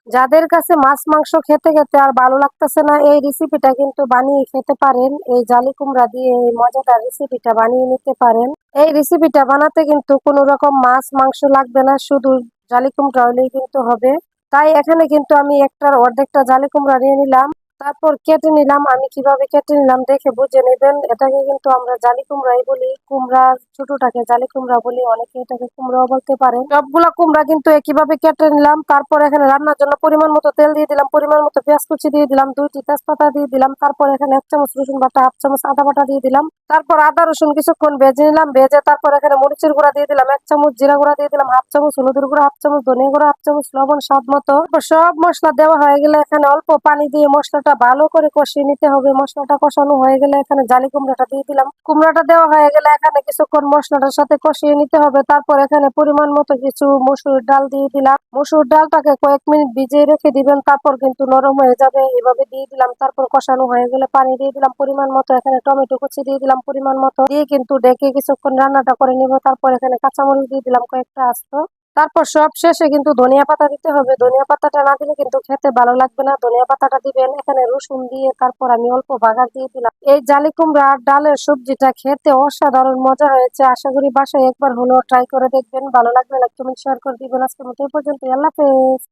যাদের কাছে মাছ মাংস খেতে খেতে আর ভালো লাগতেছে না, এই রেসিপিটা কিন্তু বানিয়ে খেতে পারেন। এই জালি কুমড়া দিয়ে এই মজাদার রেসিপিটা বানিয়ে নিতে পারেন। এই রেসিপিটা বানাতে কিন্তু কোনো রকম মাছ মাংস লাগবে না, শুধু জালি কুমড়া হলেই কিন্তু হবে। তাই এখানে কিন্তু আমি একটার অর্ধেকটা জালি কুমড়া নিয়ে নিলাম। তারপর কেটে নিলাম। আমি কিভাবে কেটে নিলাম দেখে বুঝে নেবেন। এটাকে কিন্তু আমরা জালি কুমড়াই বলি। কুমড়া ছোটটাকে জালি কুমড়া বলি, অনেকে এটাকে কুমড়াও বলতে পারেন। সবগুলা কুমড়া কিন্তু একইভাবে কেটে নিলাম। তারপর এখানে রান্নার জন্য পরিমাণ মতো তেল দিয়ে দিলাম, পরিমাণ মতো পেঁয়াজ কুচি দিয়ে দিলাম, 2টি তেজপাতা দিয়ে দিলাম। তারপর এখানে 1 চামচ রসুন বাটা, 1/2 চামচ আদা বাটা দিয়ে দিলাম। তারপর আদা রসুন কিছুক্ষণ ভেজে নিলাম। ভেজে তারপর এখানে মরিচের গুঁড়া দিয়ে দিলাম, 1 চামচ জিরা গুঁড়া দিয়ে দিলাম, 1/2 চামচ হলুদের গুঁড়া, 1/2 চামচ ধনিয়া গুঁড়া, 1/2 চামচ লবণ স্বাদ মতো। সব মশলা দেওয়া হয়ে গেলে এখানে অল্প পানি দিয়ে মশলাটা ভালো করে কষিয়ে নিতে হবে। মশলাটা কষানো হয়ে গেলে এখানে জালি কুমড়াটা দিয়ে দিলাম। কুমড়াটা দেওয়া হয়ে গেলে এখানে কিছুক্ষণ মশলাটার সাথে কষিয়ে নিতে হবে। তারপর এখানে পরিমাণ মতো কিছু মসুর ডাল দিয়ে দিলাম। মসুর ডালটাকে কয়েক মিনিট ভিজিয়ে রেখে দিবেন, তারপর কিন্তু নরম হয়ে যাবে। এভাবে দিয়ে দিলাম। তারপর কষানো হয়ে গেলে পানি দিয়ে দিলাম পরিমাণ মতো। এখানে টমেটো কুচি দিয়ে দিলাম পরিমাণ মতো, দিয়ে কিন্তু ডেকে কিছুক্ষণ রান্নাটা করে নিব। তারপর এখানে কাঁচামরিচ দিয়ে দিলাম কয়েকটা আস্ত। তারপর সব শেষে কিন্তু ধনিয়া পাতা দিতে হবে। ধনিয়া পাতাটা না দিলে কিন্তু খেতে ভালো লাগবে না। ধনিয়া পাতাটা দিবেন। এখানে রসুন দিয়ে তারপর আমি অল্প বাগার দিয়ে দিলাম। এই জালি কুমড়া আর ডালের সবজিটা খেতে অসাধারণ মজা হয়েছে। আশা করি বাসায় একবার হলেও ট্রাই করে দেখবেন। ভালো লাগলে লাইক কমেন্ট শেয়ার করে দিবেন। আজকের মতো এই পর্যন্ত। আল্লাহ হাফেজ।